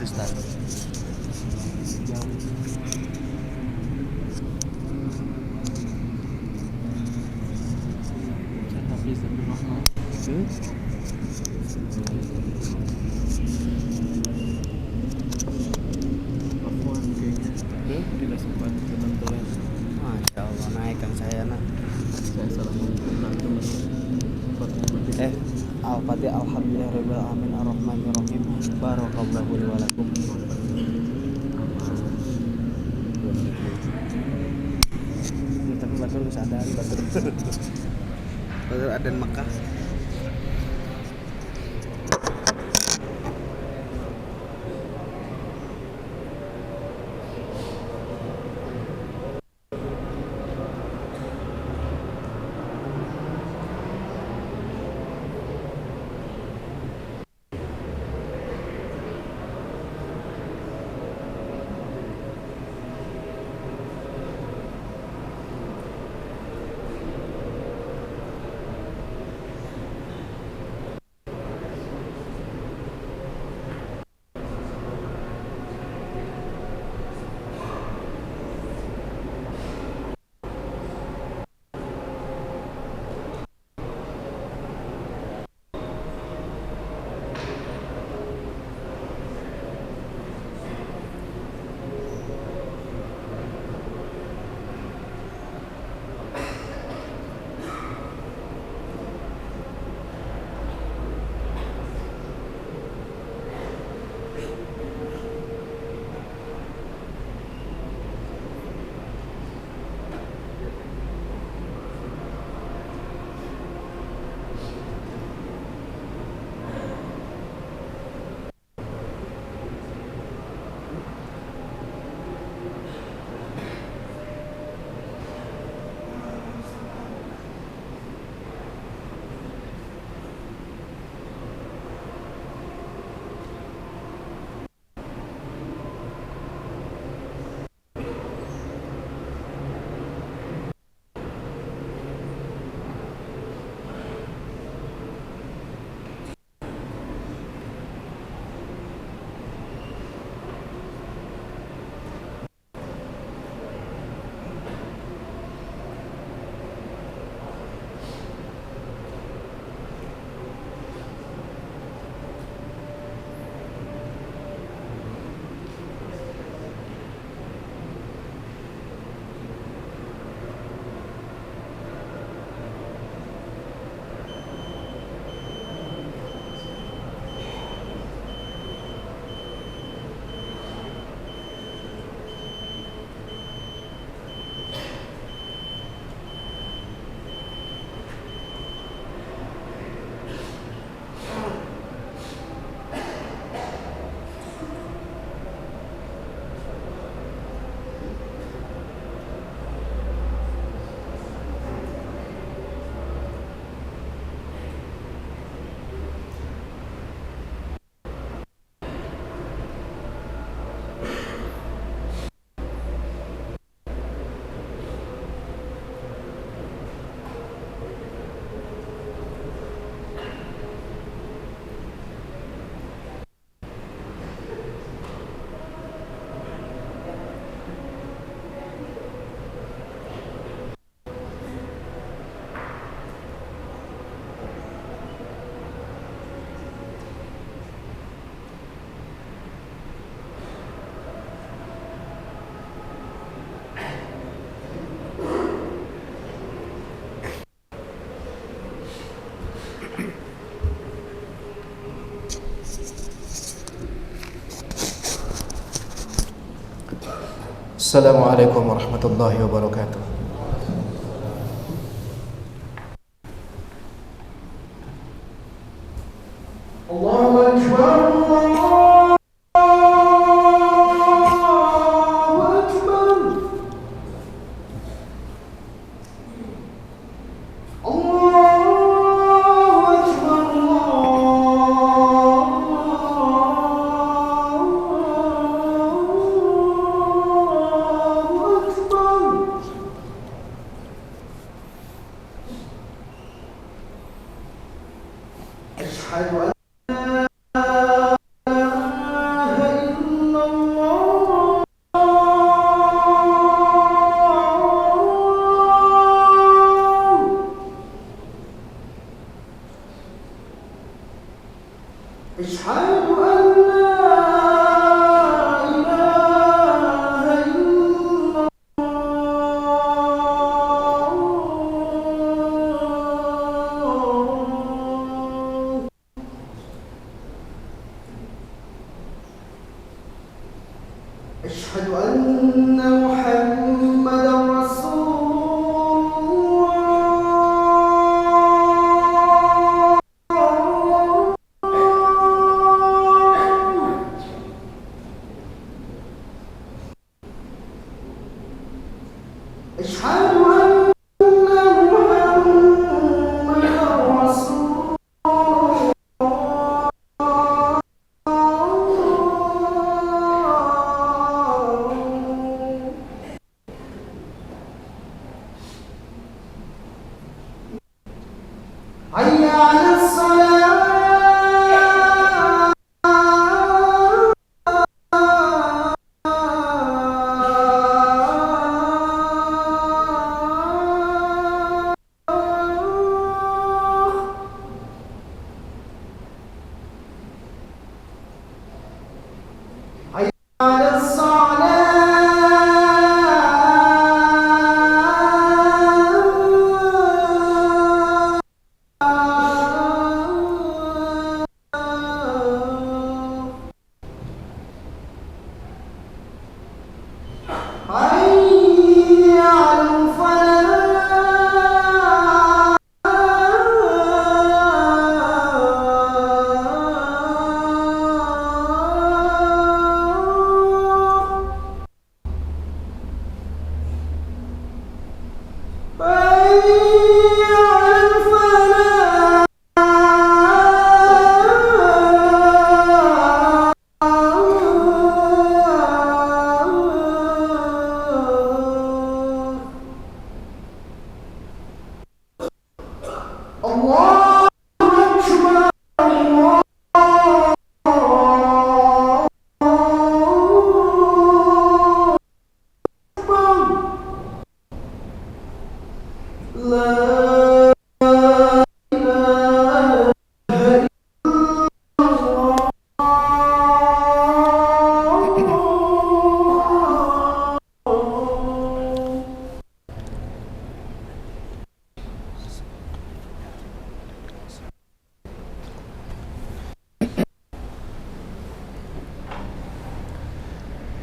gitu Ustaz? Jam Ustaz Hafiz Abdul Rahman. Afwan kayaknya tidak sempat menonton les. Masya Allah, naik kan saya nak. Saya salah menonton Al-Fatihah. Alhamdulillahirabbil alamin arrahmanirrahim. Barakallahu li wa lakum. Tapi batur sadar batur. Batur adan Mekah. Assalamualaikum warahmatullahi wabarakatuh. Allahu Akbar. أشهد أن لا إله إلا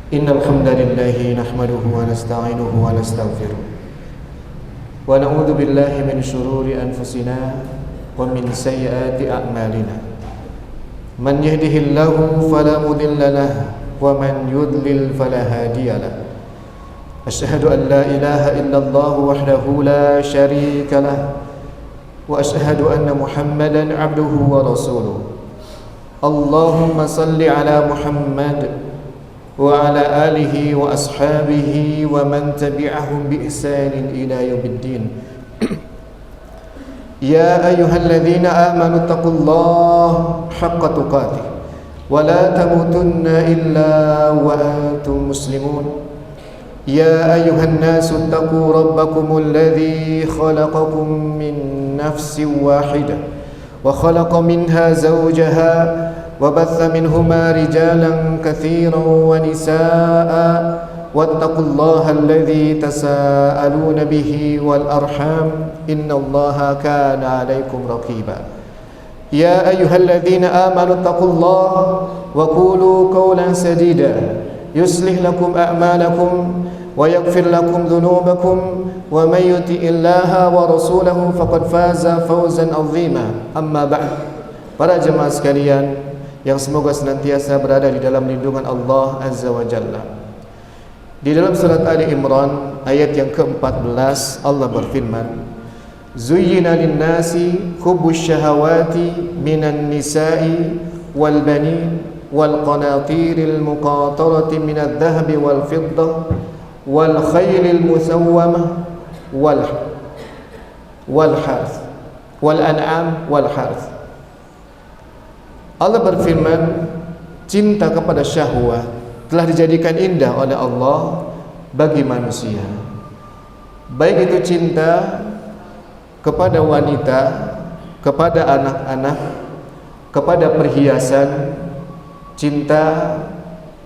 Innal hamdalillah nahmaduhu wa nasta'inuhu wa nastaghfiruh wa na'udzu billahi min shururi anfusina wa min sayyiati a'malina. Man yahdihillahu fala mudilla lahu wa man yudlil fala hadiya lahu. Asyhadu an la ilaha illallah wahdahu la syarika lahu wa asyhadu anna Muhammadan 'abduhu wa rasuluh. Allahumma salli ala Muhammad wa ala alihi wa ashabihi wa man tabi'ahum bi ihsanin ila yaumiddin. Ya ayyuhalladzina amanu taqullaha haqqa tuqatih wa la tamutunna illa wa antum muslimun. Ya ayyuhan nasu taqu rabbakumul ladzi khalaqakum min nafsin wahidah wa khalaqa minha zawjaha وبث منهما رجالا كثيرا ونساء واتقوا الله الذي تساءلون به والأرحام إن الله كان عليكم رقيبا. يا أيها الذين آمنوا اتقوا الله وقولوا قولا سديدا يصلح لكم أعمالكم ويغفر لكم ذنوبكم ومن يطع الله ورسوله فقد فاز فوزا عظيما. أما بعد. Para jemaah sekalian yang semoga senantiasa berada di dalam lindungan Allah Azza wa Jalla. Di dalam surat Ali Imran ayat yang ke-14 Allah berfirman, Zuyyina lin-nasi hubbus syahawati minan nisa'i wal banin wal qanatiril muqatarati minadh dhahabi wal fiddah wal khaylil musawwamah wal harth wal an'am wal harth. Allah berfirman, cinta kepada syahwat telah dijadikan indah oleh Allah bagi manusia. Baik itu cinta kepada wanita, kepada anak-anak, kepada perhiasan, cinta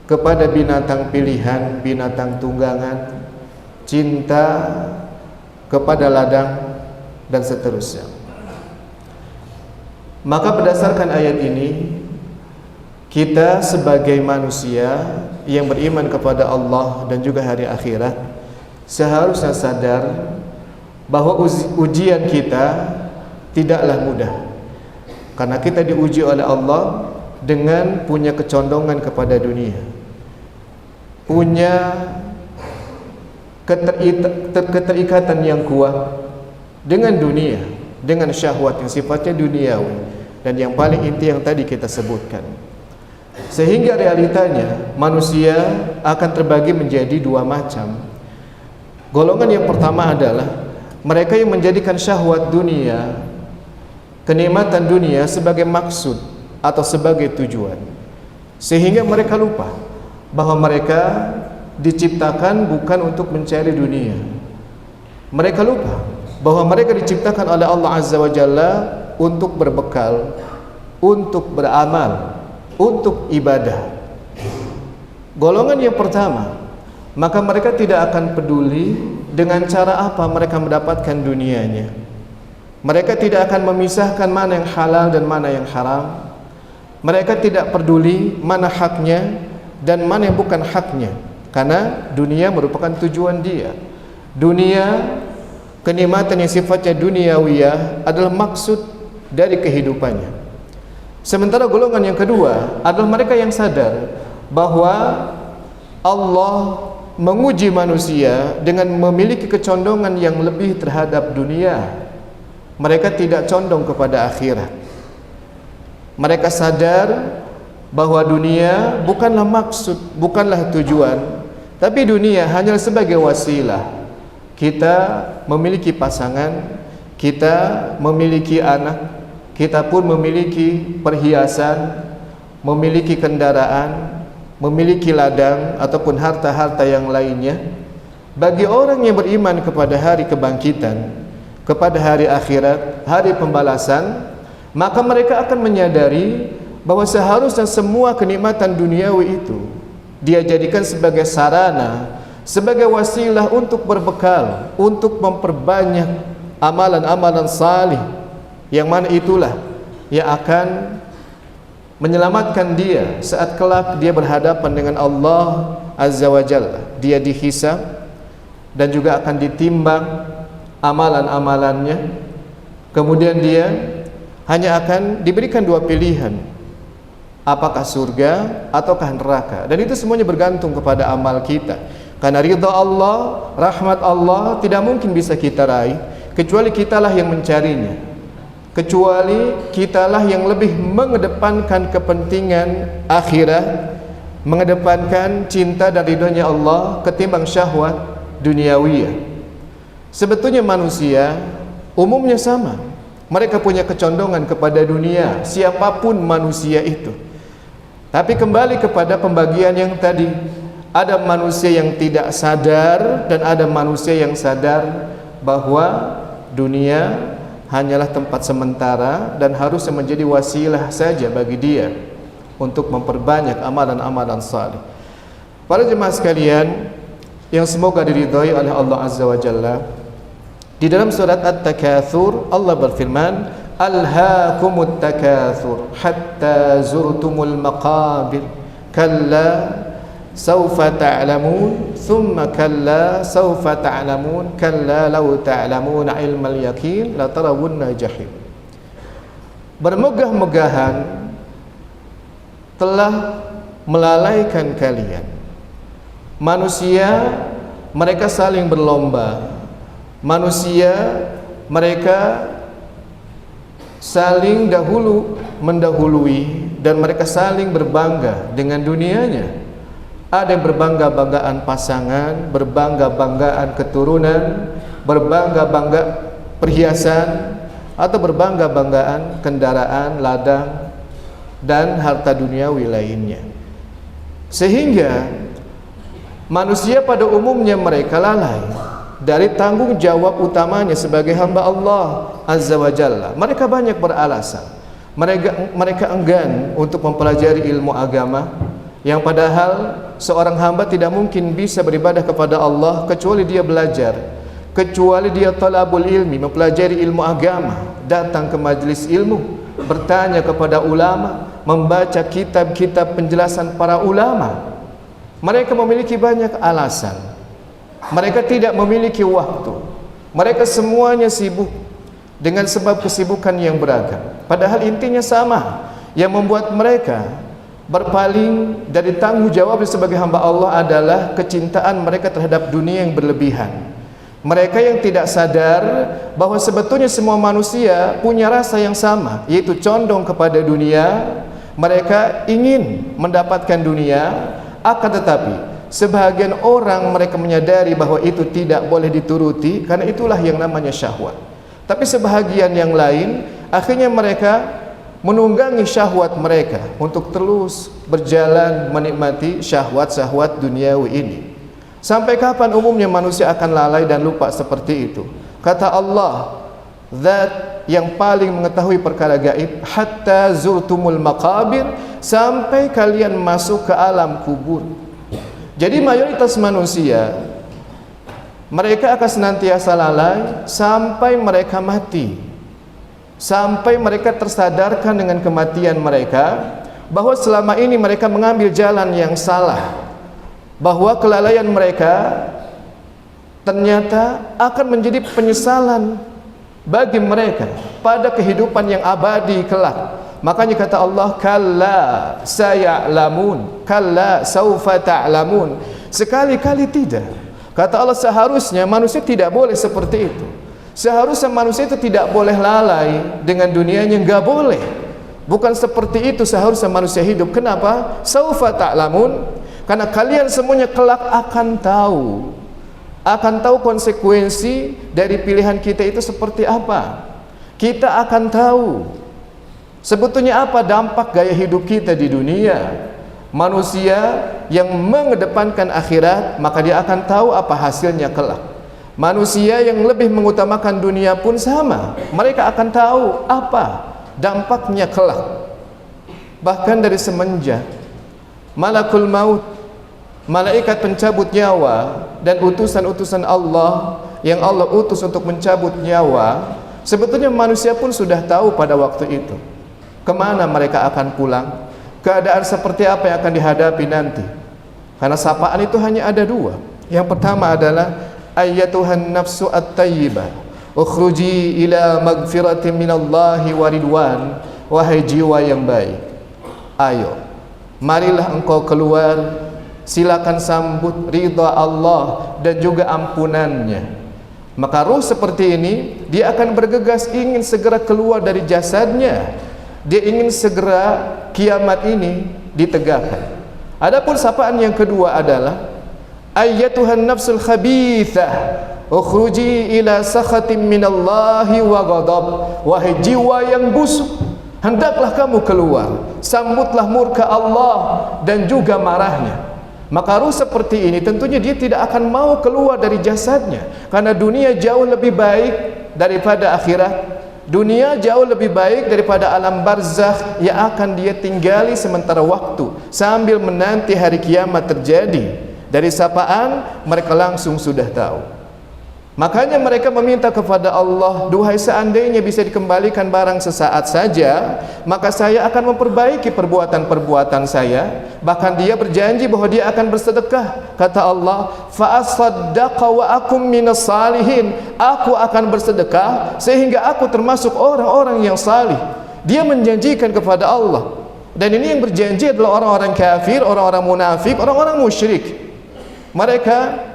kepada binatang pilihan, binatang tunggangan, cinta kepada ladang, dan seterusnya. Maka berdasarkan ayat ini, kita sebagai manusia yang beriman kepada Allah dan juga hari akhirat seharusnya sadar bahwa ujian kita tidaklah mudah, karena kita diuji oleh Allah dengan punya kecondongan kepada dunia, punya keterikatan yang kuat dengan dunia, dengan syahwat yang sifatnya duniawi, dan yang paling inti yang tadi kita sebutkan. Sehingga realitanya manusia akan terbagi menjadi dua macam. Golongan yang pertama adalah mereka yang menjadikan syahwat dunia kenikmatan dunia sebagai maksud atau sebagai tujuan, sehingga mereka lupa bahwa mereka diciptakan bukan untuk mencari dunia. Mereka lupa bahwa mereka diciptakan oleh Allah Azza wa Jalla untuk berbekal, untuk beramal, untuk ibadah. Golongan yang pertama, maka mereka tidak akan peduli dengan cara apa mereka mendapatkan dunianya. Mereka tidak akan memisahkan mana yang halal dan mana yang haram. Mereka tidak peduli mana haknya dan mana yang bukan haknya, karena dunia merupakan tujuan dia. Dunia, kenikmatan yang sifatnya duniawiyah adalah maksud dari kehidupannya. Sementara golongan yang kedua adalah mereka yang sadar bahwa Allah menguji manusia dengan memiliki kecondongan yang lebih terhadap dunia. Mereka tidak condong kepada akhirat. Mereka sadar bahwa dunia bukanlah maksud, bukanlah tujuan, tapi dunia hanya sebagai wasilah. Kita memiliki pasangan, kita memiliki anak, kita pun memiliki perhiasan, memiliki kendaraan, memiliki ladang ataupun harta-harta yang lainnya. Bagi orang yang beriman kepada hari kebangkitan, kepada hari akhirat, hari pembalasan, maka mereka akan menyadari bahwa seharusnya semua kenikmatan duniawi itu dia jadikan sebagai sarana, sebagai wasilah untuk berbekal, untuk memperbanyak amalan-amalan salih, yang mana itulah yang akan menyelamatkan dia saat kelak dia berhadapan dengan Allah Azza wa Jalla. Dia dihisab dan juga akan ditimbang amalan-amalannya. Kemudian dia hanya akan diberikan dua pilihan, apakah surga ataukah neraka, dan itu semuanya bergantung kepada amal kita. Karena ridha Allah, rahmat Allah tidak mungkin bisa kita raih kecuali kitalah yang mencarinya, kecuali kitalah yang lebih mengedepankan kepentingan akhirat, mengedepankan cinta dan ridhonya Allah ketimbang syahwat duniawiyah. Sebetulnya manusia umumnya sama, mereka punya kecondongan kepada dunia, siapapun manusia itu. Tapi kembali kepada pembagian yang tadi, ada manusia yang tidak sadar dan ada manusia yang sadar bahwa dunia hanyalah tempat sementara dan harusnya menjadi wasilah saja bagi dia untuk memperbanyak amalan-amalan saleh. Para jemaah sekalian yang semoga diridhai oleh Allah Azza wa Jalla, di dalam surat At-Takatsur Allah berfirman, "Alhaakumut takatsur hatta zurtumul maqabir kalla saufa ta'lamun thumma kalla saufa ta'lamun kalla law ta'lamuna ilmal yaqin la tarawunna jahim." Bermegah-megahan telah melalaikan kalian. Manusia mereka saling berlomba. Manusia mereka saling mendahului dan mereka saling berbangga dengan dunianya. Ada yang berbangga-banggaan pasangan, berbangga-banggaan keturunan, berbangga-bangga perhiasan, atau berbangga-banggaan kendaraan, ladang, dan harta duniawi lainnya. Sehingga manusia pada umumnya mereka lalai dari tanggung jawab utamanya sebagai hamba Allah Azza wa Jalla. Mereka banyak beralasan, mereka enggan untuk mempelajari ilmu agama, yang padahal seorang hamba tidak mungkin bisa beribadah kepada Allah kecuali dia belajar, kecuali dia talabul ilmi, mempelajari ilmu agama, datang ke majelis ilmu, bertanya kepada ulama, membaca kitab-kitab penjelasan para ulama. Mereka memiliki banyak alasan. Mereka tidak memiliki waktu. Mereka semuanya sibuk dengan sebab kesibukan yang beragam. Padahal intinya sama. Yang membuat mereka berpaling dari tanggung jawab sebagai hamba Allah adalah kecintaan mereka terhadap dunia yang berlebihan. Mereka yang tidak sadar bahwa sebetulnya semua manusia punya rasa yang sama, yaitu condong kepada dunia. Mereka ingin mendapatkan dunia, akan tetapi sebahagian orang mereka menyadari bahwa itu tidak boleh dituruti karena itulah yang namanya syahwat. Tapi sebahagian yang lain akhirnya mereka menunggangi syahwat mereka untuk terus berjalan menikmati syahwat-syahwat duniawi ini. Sampai kapan umumnya manusia akan lalai dan lupa seperti itu? Kata Allah, Zat yang paling mengetahui perkara gaib, hatta zurtumul maqabir, sampai kalian masuk ke alam kubur. Jadi mayoritas manusia, mereka akan senantiasa lalai sampai mereka mati, sampai mereka tersadarkan dengan kematian mereka bahwa selama ini mereka mengambil jalan yang salah, bahwa kelalaian mereka ternyata akan menjadi penyesalan bagi mereka pada kehidupan yang abadi kelak. Makanya kata Allah, kalla saya'lamun, kalla saufa ta'lamun. Sekali-kali tidak. Kata Allah, seharusnya manusia tidak boleh seperti itu. Seharusnya manusia itu tidak boleh lalai dengan dunianya, enggak boleh. Bukan seperti itu seharusnya manusia hidup. Kenapa? Saufa ta'lamun, karena kalian semuanya kelak akan tahu konsekuensi dari pilihan kita itu seperti apa. Kita akan tahu sebetulnya apa dampak gaya hidup kita di dunia. Manusia yang mengedepankan akhirat, maka dia akan tahu apa hasilnya kelak. Manusia yang lebih mengutamakan dunia pun sama, mereka akan tahu apa dampaknya kelak. Bahkan dari semenjak malakul maut, malaikat pencabut nyawa, dan utusan-utusan Allah yang Allah utus untuk mencabut nyawa, sebetulnya manusia pun sudah tahu pada waktu itu kemana mereka akan pulang, keadaan seperti apa yang akan dihadapi nanti. Karena sapaan itu hanya ada dua. Yang pertama adalah ayyatuhan nafsu at-tayyibah ukhruji ila magfiratin minallahi wa ridwan. Wahai jiwa yang baik, ayo, marilah engkau keluar, silakan sambut ridha Allah dan juga ampunannya. Maka ruh seperti ini, dia akan bergegas ingin segera keluar dari jasadnya. Dia ingin segera kiamat ini ditegakkan. Adapun sapaan yang kedua adalah ayyatuhan nafsul khabithah ukhruji ila sakhatin minallahi wa ghadab. Wahai jiwa yang busuk, hendaklah kamu keluar, sambutlah murka Allah dan juga marahnya. Maka ruh seperti ini tentunya dia tidak akan mau keluar dari jasadnya, karena dunia jauh lebih baik daripada akhirat. Dunia jauh lebih baik daripada alam barzakh yang akan dia tinggali sementara waktu sambil menanti hari kiamat terjadi. Dari sapaan mereka langsung sudah tahu. Makanya mereka meminta kepada Allah, duhai seandainya bisa dikembalikan barang sesaat saja, maka saya akan memperbaiki perbuatan-perbuatan saya. Bahkan dia berjanji bahwa dia akan bersedekah. Kata Allah, fa asaddaqa wa akum minas salihin. Aku akan bersedekah sehingga aku termasuk orang-orang yang salih. Dia menjanjikan kepada Allah. Dan ini yang berjanji adalah orang-orang kafir, orang-orang munafik, orang-orang musyrik. Mereka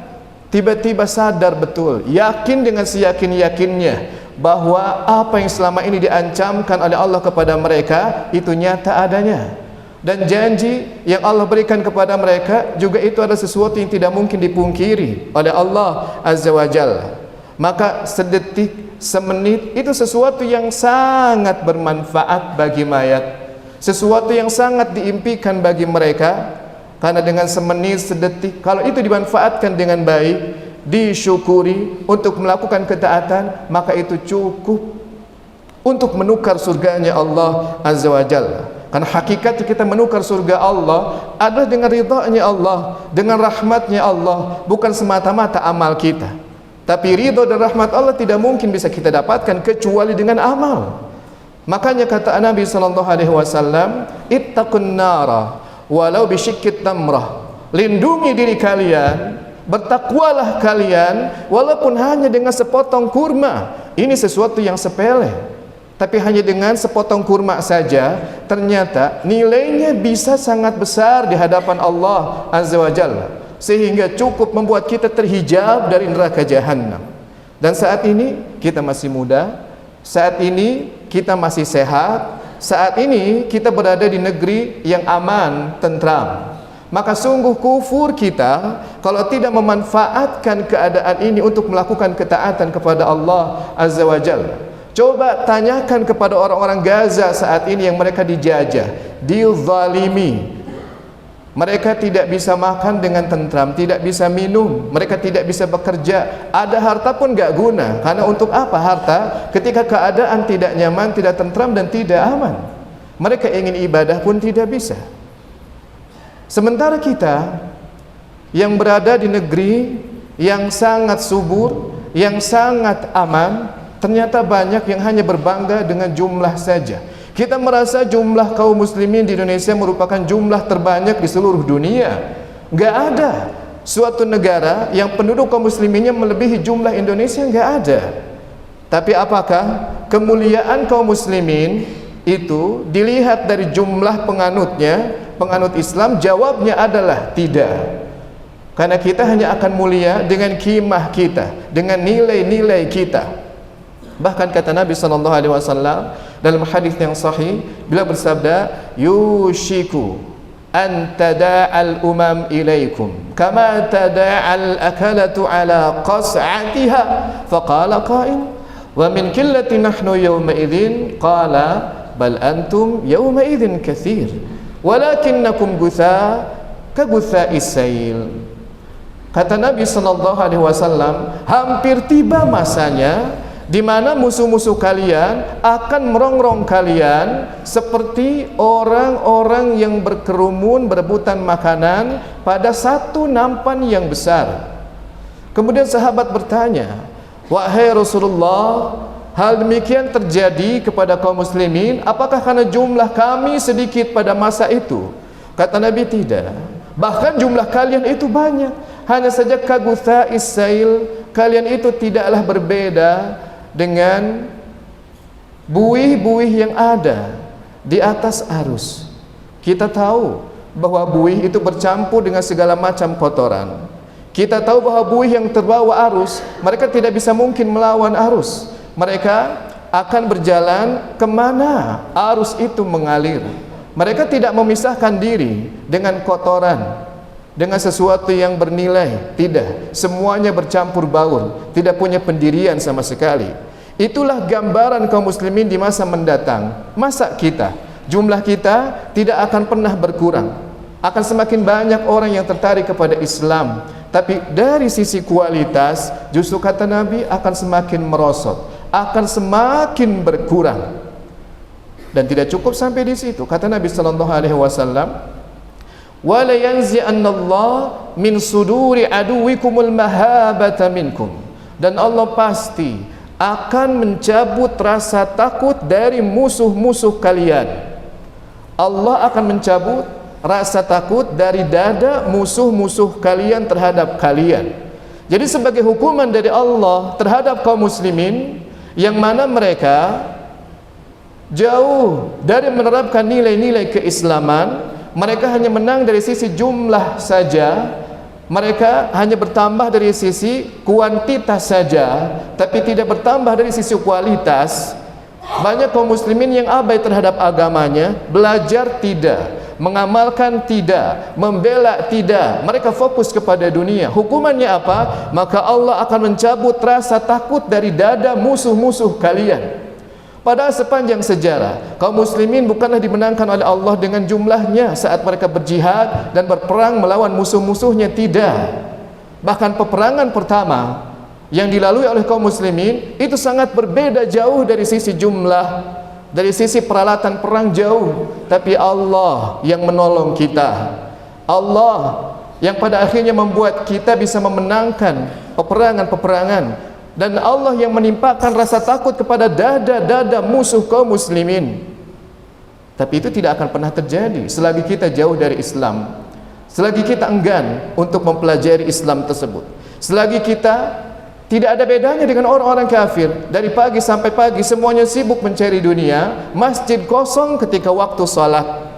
tiba-tiba sadar betul, yakin dengan seyakin-yakinnya bahwa apa yang selama ini diancamkan oleh Allah kepada mereka itu nyata adanya, dan janji yang Allah berikan kepada mereka juga itu adalah sesuatu yang tidak mungkin dipungkiri oleh Allah Azza wa Jalla. Maka sedetik, semenit itu sesuatu yang sangat bermanfaat bagi mayat, sesuatu yang sangat diimpikan bagi mereka. Karena dengan semenit, sedetik, kalau itu dimanfaatkan dengan baik, disyukuri untuk melakukan ketaatan, maka itu cukup untuk menukar surganya Allah Azza wa Jalla. Karena hakikat kita menukar surga Allah adalah dengan ridhanya Allah, dengan rahmatnya Allah, bukan semata-mata amal kita. Tapi ridha dan rahmat Allah tidak mungkin bisa kita dapatkan kecuali dengan amal. Makanya kata Nabi SAW, ittaqun nara walau bisyikkit tamrah. Lindungi diri kalian, bertakwalah kalian walaupun hanya dengan sepotong kurma. Ini sesuatu yang sepele, tapi hanya dengan sepotong kurma saja ternyata nilainya bisa sangat besar di hadapan Allah Azza wa Jalla, sehingga cukup membuat kita terhijab dari neraka jahanam. Dan saat ini kita masih muda, saat ini kita masih sehat, saat ini kita berada di negeri yang aman, tentram. Maka sungguh kufur kita kalau tidak memanfaatkan keadaan ini untuk melakukan ketaatan kepada Allah Azza wa Jalla. Coba tanyakan kepada orang-orang Gaza saat ini yang mereka dijajah, dizalimi. Mereka tidak bisa makan dengan tentram, tidak bisa minum, mereka tidak bisa bekerja. Ada harta pun gak guna. Karena untuk apa harta ketika keadaan tidak nyaman, tidak tentram dan tidak aman? Mereka ingin ibadah pun tidak bisa. Sementara kita yang berada di negeri yang sangat subur, yang sangat aman, ternyata banyak yang hanya berbangga dengan jumlah saja. Kita merasa jumlah kaum muslimin di Indonesia merupakan jumlah terbanyak di seluruh dunia. Nggak ada suatu negara yang penduduk kaum musliminnya melebihi jumlah Indonesia, nggak ada. Tapi apakah kemuliaan kaum muslimin itu dilihat dari jumlah penganutnya, penganut Islam? Jawabnya adalah tidak. Karena kita hanya akan mulia dengan kimah kita, dengan nilai-nilai kita. Bahkan kata Nabi SAW dalam hadis yang sahih, beliau bersabda, yushiku an tada'al umam ilaikum kama tada'al akalatu ala qas'atiha. Faqala qa'il wa min qillati nahnu yawma idzin qala bal antum yawma idzin katsir walakinnakum gutha ka gutha'is sail. Kata Nabi SAW, hampir tiba masanya di mana musuh-musuh kalian akan merongrong kalian seperti orang-orang yang berkerumun berebutan makanan pada satu nampan yang besar. Kemudian sahabat bertanya, wahai Rasulullah, hal demikian terjadi kepada kaum muslimin, apakah karena jumlah kami sedikit pada masa itu? Kata Nabi, tidak. Bahkan jumlah kalian itu banyak. Hanya saja kagutha isail, kalian itu tidaklah berbeda dengan buih-buih yang ada di atas arus. Kita tahu bahwa buih itu bercampur dengan segala macam kotoran. Kita tahu bahwa buih yang terbawa arus, mereka tidak bisa mungkin melawan arus. Mereka akan berjalan kemana arus itu mengalir. Mereka tidak memisahkan diri dengan kotoran, dengan sesuatu yang bernilai. Tidak, semuanya bercampur baur, tidak punya pendirian sama sekali. Itulah gambaran kaum muslimin di masa mendatang. Masa kita, jumlah kita tidak akan pernah berkurang. Akan semakin banyak orang yang tertarik kepada Islam. Tapi dari sisi kualitas, justru kata Nabi akan semakin merosot, akan semakin berkurang. Dan tidak cukup sampai di situ. Kata Nabi SAW, wala yanzi'annallah min suduri aduwikumul mahabata minkum. Dan Allah pasti akan mencabut rasa takut dari musuh-musuh kalian. Allah akan mencabut rasa takut dari dada musuh-musuh kalian terhadap kalian. Jadi sebagai hukuman dari Allah terhadap kaum muslimin yang mana mereka jauh dari menerapkan nilai-nilai keislaman, mereka hanya menang dari sisi jumlah saja, mereka hanya bertambah dari sisi kuantitas saja, tapi tidak bertambah dari sisi kualitas. Banyak kaum muslimin yang abai terhadap agamanya, belajar tidak, mengamalkan tidak, membela tidak, mereka fokus kepada dunia. Hukumannya apa? Maka Allah akan mencabut rasa takut dari dada musuh-musuh kalian. Padahal sepanjang sejarah kaum muslimin bukanlah dimenangkan oleh Allah dengan jumlahnya saat mereka berjihad dan berperang melawan musuh-musuhnya, tidak. Bahkan peperangan pertama yang dilalui oleh kaum muslimin itu sangat berbeda jauh dari sisi jumlah, dari sisi peralatan perang jauh, tapi Allah yang menolong kita. Allah yang pada akhirnya membuat kita bisa memenangkan peperangan-peperangan. Dan Allah yang menimpakan rasa takut kepada dada-dada musuh kaum muslimin. Tapi itu tidak akan pernah terjadi selagi kita jauh dari Islam, selagi kita enggan untuk mempelajari Islam tersebut, selagi kita tidak ada bedanya dengan orang-orang kafir. Dari pagi sampai pagi semuanya sibuk mencari dunia, masjid kosong ketika waktu salat.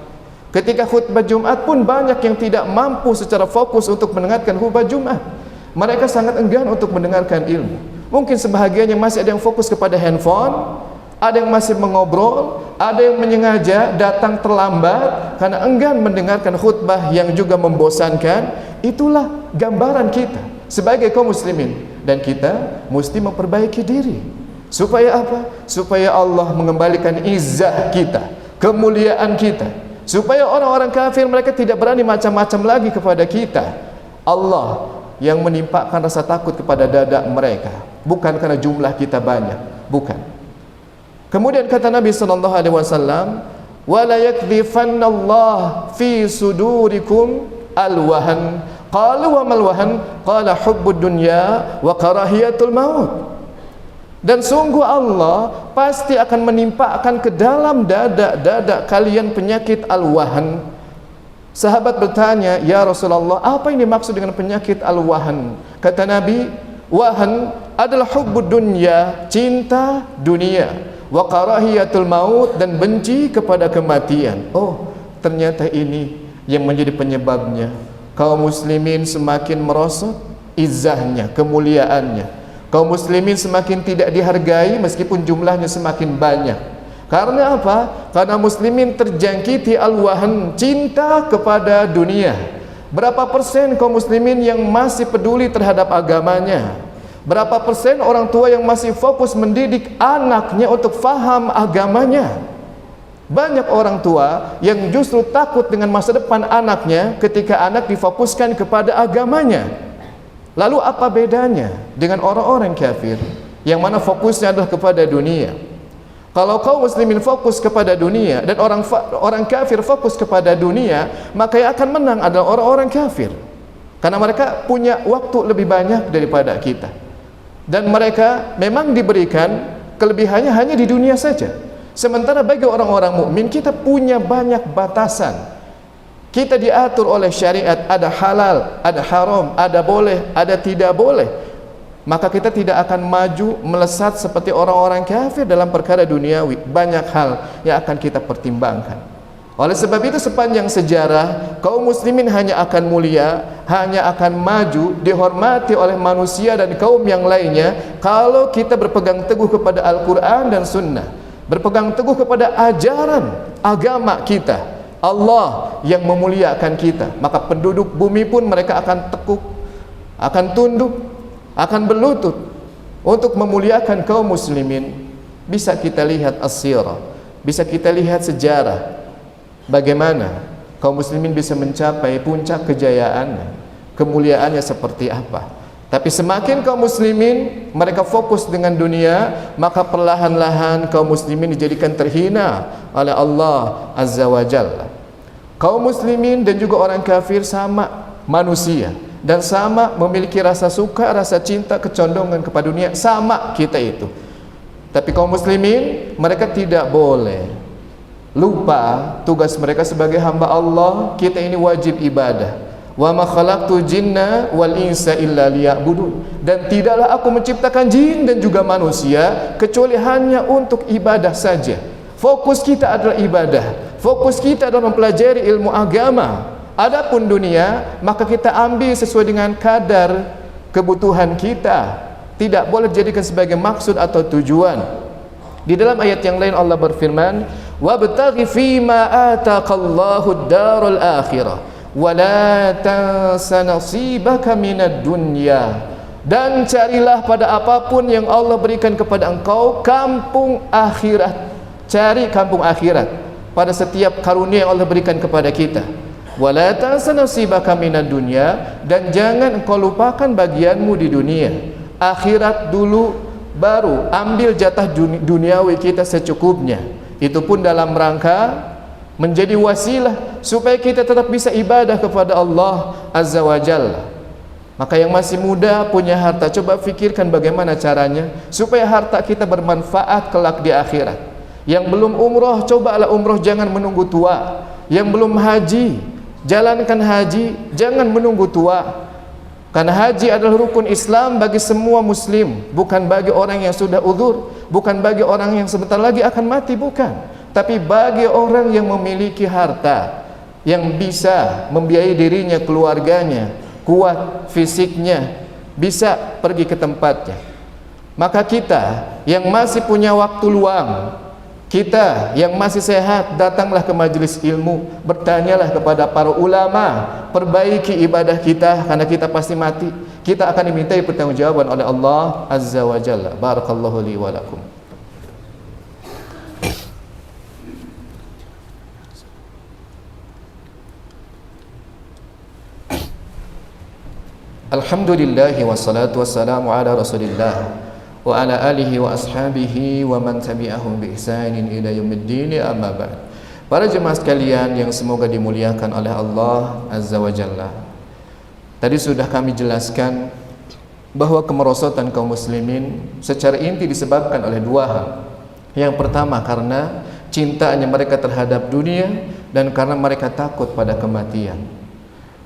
Ketika khutbah Jumat pun banyak yang tidak mampu secara fokus untuk mendengarkan khutbah Jumat. Mereka sangat enggan untuk mendengarkan ilmu. Mungkin sebahagiannya masih ada yang fokus kepada handphone, ada yang masih mengobrol, ada yang menyengaja datang terlambat karena enggan mendengarkan khutbah yang juga membosankan. Itulah gambaran kita sebagai kaum muslimin, dan kita mesti memperbaiki diri. Supaya apa? Supaya Allah mengembalikan izzah kita, kemuliaan kita. Supaya orang-orang kafir mereka tidak berani macam-macam lagi kepada kita. Allah yang menimpakan rasa takut kepada dada mereka, bukan karena jumlah kita banyak, bukan. Kemudian kata Nabi sallallahu alaihi wasallam, "Wa la yakdhifannallahu fi sudurikum al-wahan." Qalu wa mal wahan? Qala hubbud dunya wa karahiyatul maut. Dan sungguh Allah pasti akan menimpakan ke dalam dada kalian penyakit al-wahan. Sahabat bertanya, "Ya Rasulullah, apa yang dimaksud dengan penyakit al-wahan?" Kata Nabi, "Wahan adalah hubbud dunya, cinta dunia, wa karahiyatul maut, dan benci kepada kematian." Oh, ternyata ini yang menjadi penyebabnya kaum muslimin semakin merosot izzahnya, kemuliaannya. Kaum muslimin semakin tidak dihargai meskipun jumlahnya semakin banyak. Karena apa? Karena muslimin terjangkiti al-wahan, cinta kepada dunia. Berapa persen kaum muslimin yang masih peduli terhadap agamanya? Berapa persen orang tua yang masih fokus mendidik anaknya untuk faham agamanya? Banyak orang tua yang justru takut dengan masa depan anaknya ketika anak difokuskan kepada agamanya. Lalu apa bedanya dengan orang-orang kafir yang mana fokusnya adalah kepada dunia? Kalau kaum muslimin fokus kepada dunia dan orang kafir fokus kepada dunia, maka yang akan menang adalah orang-orang kafir. Karena mereka punya waktu lebih banyak daripada kita. Dan mereka memang diberikan kelebihannya hanya di dunia saja. Sementara bagi orang-orang mukmin kita punya banyak batasan. Kita diatur oleh syariat, ada halal, ada haram, ada boleh, ada tidak boleh. Maka kita tidak akan maju melesat seperti orang-orang kafir dalam perkara duniawi. Banyak hal yang akan kita pertimbangkan. Oleh sebab itu sepanjang sejarah kaum muslimin hanya akan mulia, hanya akan maju, dihormati oleh manusia dan kaum yang lainnya kalau kita berpegang teguh kepada Al-Quran dan Sunnah, berpegang teguh kepada ajaran agama kita. Allah yang memuliakan kita, maka penduduk bumi pun mereka akan tekuk, akan tunduk, akan berlutut untuk memuliakan kaum muslimin. Bisa kita lihat as-sirah, bisa kita lihat sejarah bagaimana kaum muslimin bisa mencapai puncak kejayaannya, kemuliaannya seperti apa. Tapi semakin kaum muslimin mereka fokus dengan dunia, maka perlahan-lahan kaum muslimin dijadikan terhina oleh Allah Azza wa Jalla. Kaum muslimin dan juga orang kafir sama manusia dan sama memiliki rasa suka, rasa cinta, kecondongan kepada dunia, sama kita itu. Tapi kaum muslimin mereka tidak boleh lupa tugas mereka sebagai hamba Allah. Kita ini wajib ibadah. Wa ma khalaqtul jinna wal insa illa liya'budun. Dan tidaklah aku menciptakan jin dan juga manusia kecuali hanya untuk ibadah saja. Fokus kita adalah ibadah. Fokus kita adalah mempelajari ilmu agama. Adapun dunia, maka kita ambil sesuai dengan kadar kebutuhan kita. Tidak boleh dijadikan sebagai maksud atau tujuan. Di dalam ayat yang lain Allah berfirman, "Wabtaghi fima ataqallahu ad-darul akhirah." Wala tansa nasibaka minad dunya. Dan carilah pada apapun yang Allah berikan kepada engkau kampung akhirat. Cari kampung akhirat pada setiap karunia yang Allah berikan kepada kita. Wala tansa nasibaka minad dunya. Dan jangan engkau lupakan bagianmu di dunia. Akhirat dulu, baru ambil jatah duniawi kita secukupnya. Itu pun dalam rangka menjadi wasilah supaya kita tetap bisa ibadah kepada Allah Azza wa Jalla. Maka yang masih muda punya harta, coba fikirkan bagaimana caranya supaya harta kita bermanfaat kelak di akhirat. Yang belum umroh, cobalah umroh, jangan menunggu tua. Yang belum haji, jalankan haji, jangan menunggu tua. Karena haji adalah rukun Islam bagi semua muslim, bukan bagi orang yang sudah uzur, bukan bagi orang yang sebentar lagi akan mati, bukan. Tapi bagi orang yang memiliki harta, yang bisa membiayai dirinya, keluarganya, kuat fisiknya, bisa pergi ke tempatnya. Maka kita yang masih punya waktu luang, kita yang masih sehat, datanglah ke majelis ilmu, bertanyalah kepada para ulama, perbaiki ibadah kita karena kita pasti mati. kita akan dimintai pertanggungjawaban oleh Allah Azza wa Jalla. Barakallahu li wa lakum. Alhamdulillahi wassalatu wassalamu ala Rasulillah wa ala alihi wa ashabihi wa man tabi'ahum bi ihsanin ila yaumiddin, amma ba'd. Para jemaah sekalian yang semoga dimuliakan oleh Allah Azza wa Jalla. Tadi sudah kami jelaskan bahwa kemerosotan kaum muslimin secara inti disebabkan oleh dua hal. Yang pertama karena cintanya mereka terhadap dunia dan karena mereka takut pada kematian.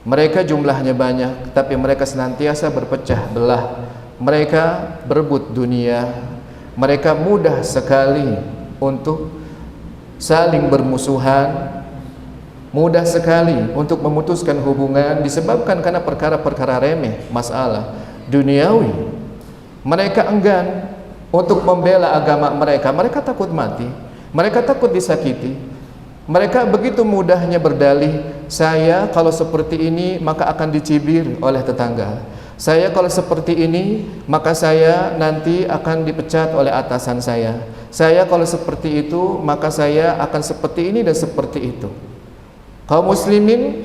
Mereka jumlahnya banyak, tapi mereka senantiasa berpecah belah. Mereka berebut dunia. Mereka mudah sekali untuk saling bermusuhan, mudah sekali untuk memutuskan hubungan disebabkan karena perkara-perkara remeh, masalah duniawi. Mereka enggan untuk membela agama mereka. Mereka takut mati, mereka takut disakiti. Mereka begitu mudahnya berdalih, saya kalau seperti ini maka akan dicibir oleh tetangga. Saya kalau seperti ini maka saya nanti akan dipecat oleh atasan saya. Saya kalau seperti itu maka saya akan seperti ini dan seperti itu. Kaum muslimin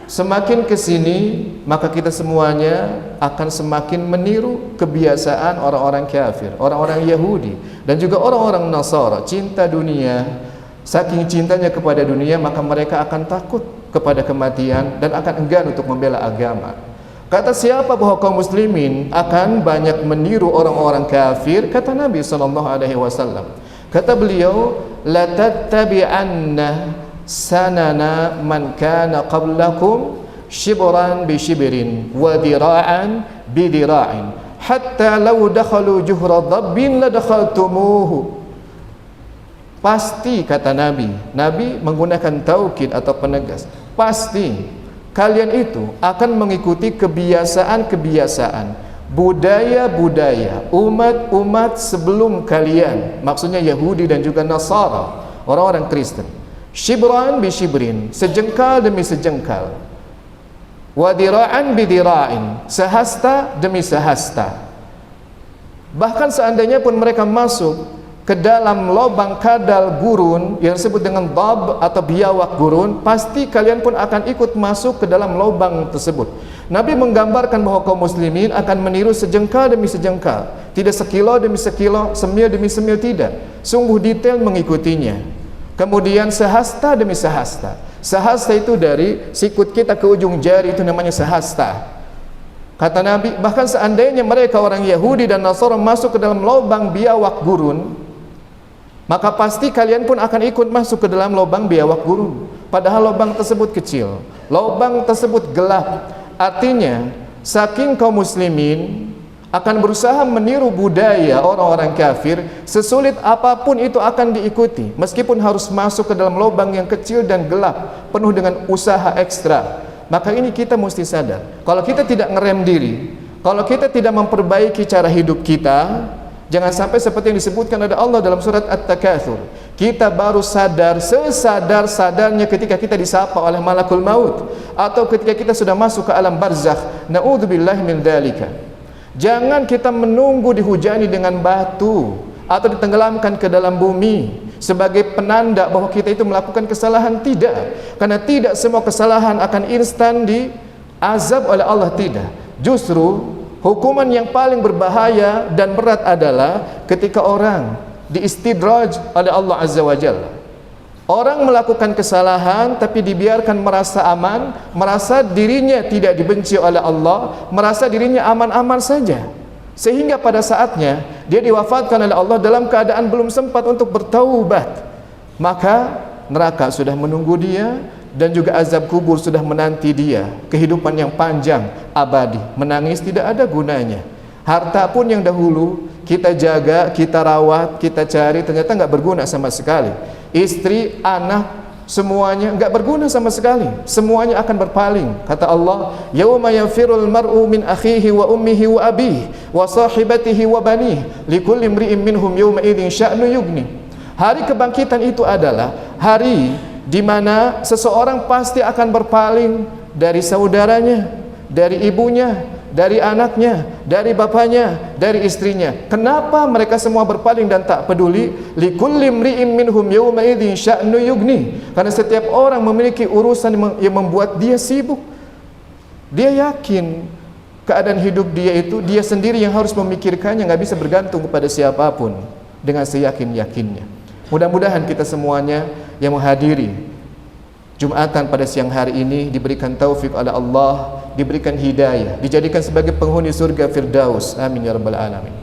semakin kesini maka kita semuanya akan semakin meniru kebiasaan orang-orang kafir, orang-orang Yahudi dan juga orang-orang Nasara. Cinta dunia, saking cintanya kepada dunia maka mereka akan takut kepada kematian dan akan enggan untuk membela agama. Kata siapa bahwa kaum muslimin akan banyak meniru orang-orang kafir? Kata Nabi SAW. Kata beliau, la tattabi'anna sanana man kana qablakum shibran bi shibrin wa dira'an bi dira'in hatta law dakhalu juhra dhabbin la dakhaltumuhu. Pasti, kata Nabi, Nabi menggunakan taukid atau penegas, pasti kalian itu akan mengikuti kebiasaan-kebiasaan, budaya-budaya umat-umat sebelum kalian, maksudnya Yahudi dan juga Nasara, orang-orang Kristen. Shibran bi shibrin, sejengkal demi sejengkal, wa dira'an bi dira'in, sehasta demi sehasta. Bahkan seandainya pun mereka masuk ke dalam lubang kadal gurun yang disebut dengan dab atau biawak gurun, pasti kalian pun akan ikut masuk ke dalam lubang tersebut. Nabi menggambarkan bahwa kaum muslimin akan meniru sejengkal demi sejengkal, tidak sekilo demi sekilo, semil demi semil, tidak, sungguh detail mengikutinya. Kemudian sehasta demi sehasta. Sehasta itu dari sikut kita ke ujung jari, itu namanya sehasta. Kata Nabi, bahkan seandainya mereka orang Yahudi dan Nasara masuk ke dalam lubang biawak gurun, maka pasti kalian pun akan ikut masuk ke dalam lubang biawak gurun. Padahal lubang tersebut kecil, lubang tersebut gelap. Artinya, saking kaum muslimin akan berusaha meniru budaya orang-orang kafir, sesulit apapun itu akan diikuti, meskipun harus masuk ke dalam lubang yang kecil dan gelap, penuh dengan usaha ekstra. Maka ini kita mesti sadar, kalau kita tidak ngerem diri, kalau kita tidak memperbaiki cara hidup kita, jangan sampai seperti yang disebutkan oleh Allah dalam surat At-Takatsur, kita baru sadar sesadar-sadarnya ketika kita disapa oleh malakul maut, atau ketika kita sudah masuk ke alam barzakh. Na'udzubillahi min dzalika. Jangan kita menunggu dihujani dengan batu atau ditenggelamkan ke dalam bumi sebagai penanda bahwa kita itu melakukan kesalahan. Tidak, karena tidak semua kesalahan akan instan diazab oleh Allah, tidak. Justru hukuman yang paling berbahaya dan berat adalah ketika orang diistidraj oleh Allah Azza wa Jalla. Orang melakukan kesalahan tapi dibiarkan merasa aman, merasa dirinya tidak dibenci oleh Allah, merasa dirinya aman-aman saja, sehingga pada saatnya dia diwafatkan oleh Allah dalam keadaan belum sempat untuk bertaubat, maka neraka sudah menunggu dia dan juga azab kubur sudah menanti dia. Kehidupan yang panjang, abadi, menangis tidak ada gunanya. Harta pun yang dahulu kita jaga, kita rawat, kita cari, ternyata nggak berguna sama sekali. Istri, anak, semuanya nggak berguna sama sekali. Semuanya akan berpaling. Kata Allah, yauma yafirul mar'u min akhihi wa ummihi wa abihi wa sahibatihi wa banihi likulli imri'in minhum yawma idzin sya'nu yughni. Hari kebangkitan itu adalah hari di mana seseorang pasti akan berpaling dari saudaranya, dari ibunya, dari anaknya, dari bapaknya, dari istrinya. Kenapa mereka semua berpaling dan tak peduli? Likulli imri'in minhum yawma idzin sya'nu yughni. Karena setiap orang memiliki urusan yang membuat dia sibuk. Dia yakin keadaan hidup dia itu dia sendiri yang harus memikirkannya, nggak bisa bergantung kepada siapapun dengan seyakin-yakinnya. Mudah-mudahan kita semuanya yang menghadiri Jumatan pada siang hari ini diberikan taufik oleh Allah, diberikan hidayah, dijadikan sebagai penghuni surga Firdaus. Amin ya rabbal alamin.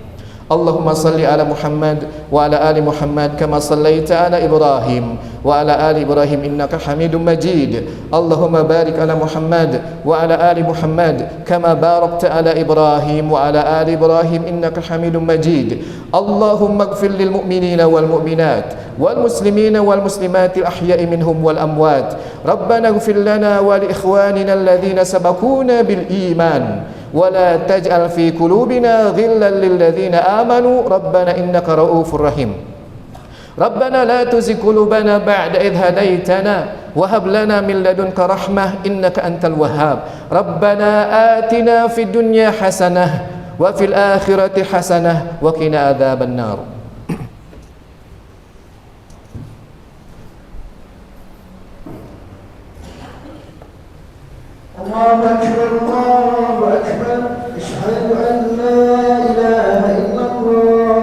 Allahumma salli ala Muhammad wa ala ali Muhammad kama sallaita ala Ibrahim wa ala ali Ibrahim innaka Hamidum Majid. Allahumma barik ala Muhammad wa ala ali Muhammad kama barakta ala Ibrahim wa ala ali Ibrahim innaka Hamidum Majid. Allahumma ighfir lil mu'minina wal mu'minat wal muslimina wal muslimat al ahya'i minhum wal amwat. Rabbana ighfir lana wa li ikhwanina alladhina sabaquna bil iman. ولا تجعل في قلوبنا غلا للذين آمنوا ربنا إنك رؤوف رحيم ربنا لا تزغ قلوبنا بعد إذ هديتنا وهب لنا من لدنك رحمة إنك أنت الوهاب ربنا آتنا في الدنيا حسنة وفي الآخرة حسنة وقنا عذاب النار. الله أكبر الله أكبر أشهد أن لا إله إلا الله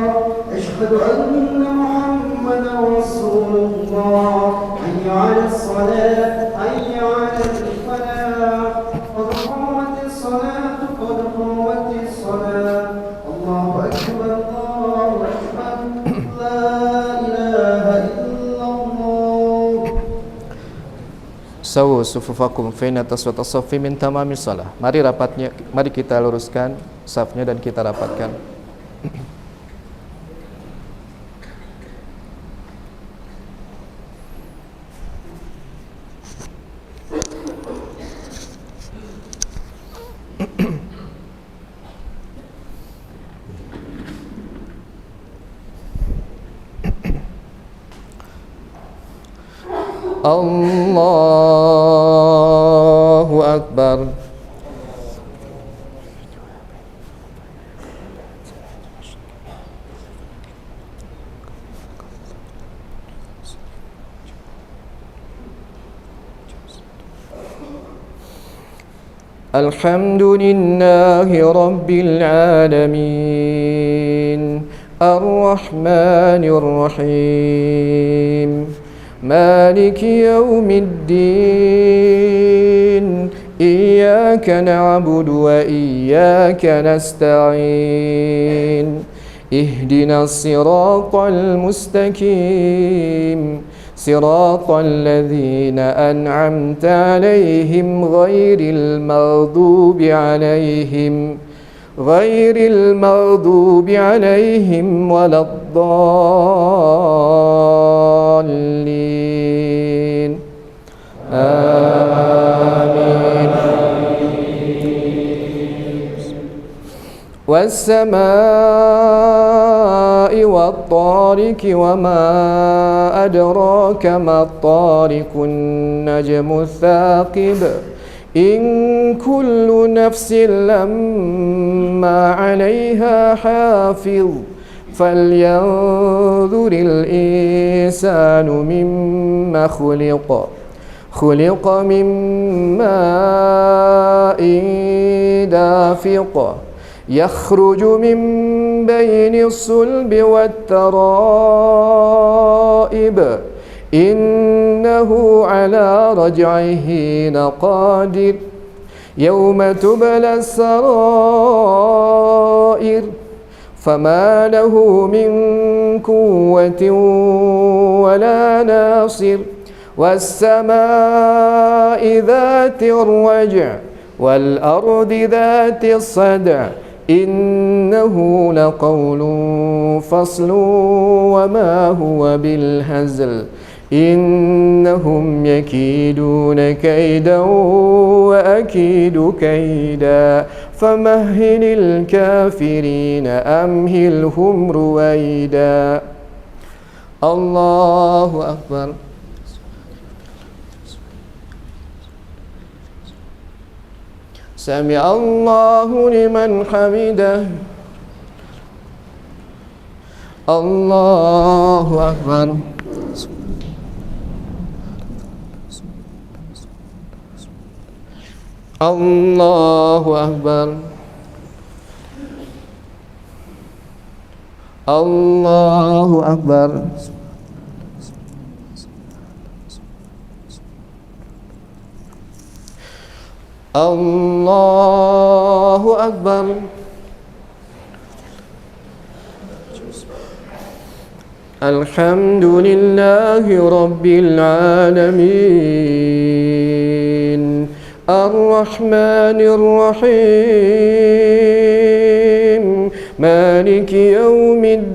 أشهد أن محمدا رسول الله حي على الصلاة حي على الفلاح قد قامت الصلاة قد قامت الصلاة الله أكبر الله أكبر لا إله إلا الله. Sawu sufufakum faina taswat as-saffi min tamamis shalah. Mari kita luruskan safnya dan kita rapatkan. Allahu Akbar. Alhamdulillahi Rabbil Alamin Ar-Rahmanir Rahim مالك يوم الدين إياك نعبد وإياك نستعين اهدنا الصراط المستقيم صراط الذين أنعمت عليهم غير المغضوب عليهم ولا الضالين آمين. والسماء والطارق وما أدراك ما الطارق النجم الثاقب إن كل نفس لما عليها حافظ فلينظر الإنسان مما خلق من ماء دافق يخرج من بين الصلب والترائب إنه على رجعه لقادر يوم تبلى السرائر فما له من قوة ولا ناصر والسماء ذات الرجع والأرض ذات الصدع إنه لقول فصل وما هو بالهزل إنهم يكيدون كيدا وأكيد كيدا فمهل الكافرين أمهلهم رويدا. الله أكبر. سمع الله لمن حمده. الله أكبر. الله أكبر. الله أكبر. الله أكبر. الحمد لله رب العالمين الرحمن الرحيم مالك يوم الدين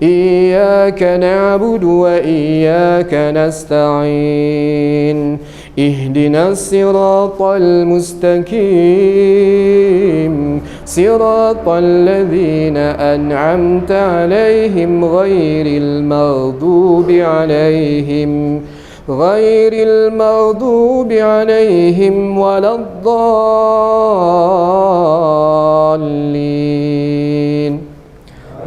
إياك نعبد وإياك نستعين اهدنا الصراط المستقيم صراط الذين أنعمت عليهم غير المغضوب عليهم ولا الضالين.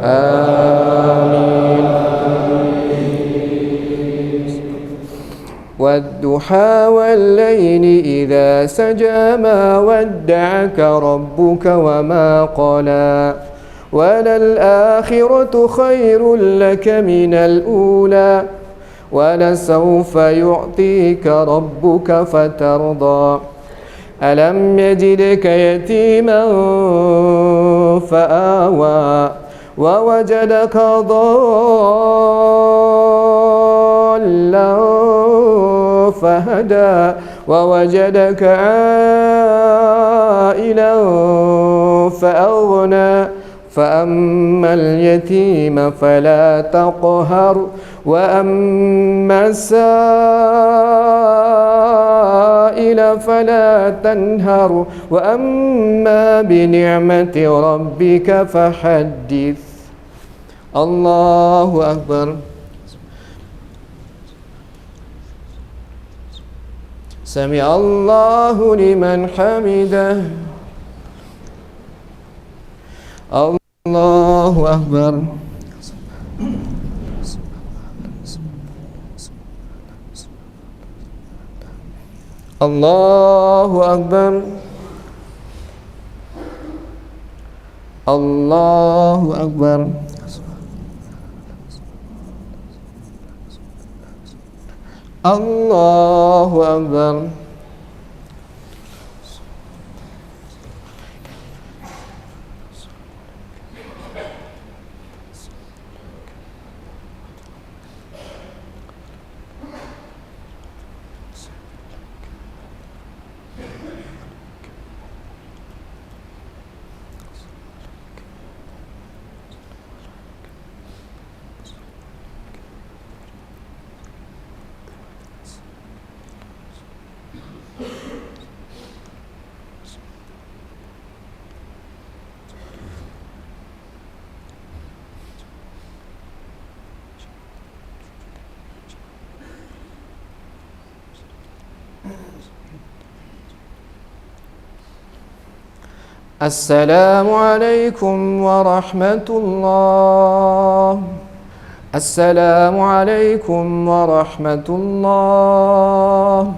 آمين. والضحى والليل إذا سجى ما ودعك ربك وما قلى وللآخرة خير لك من الأولى ولسوف يعطيك ربك فترضى ألم يجدك يتيما فآوى ووجدك ضالا فهدى ووجدك عائلا فأغنى فأما اليتيم فلا تقهر وأما السائل فلا تنهر وأما بنعمة ربك فحدث. الله أكبر. سمع الله لمن حمده. الله أكبر. الله أكبر. الله أكبر. الله أكبر. السلام عليكم ورحمة الله. السلام عليكم ورحمة الله.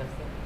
Ustaz.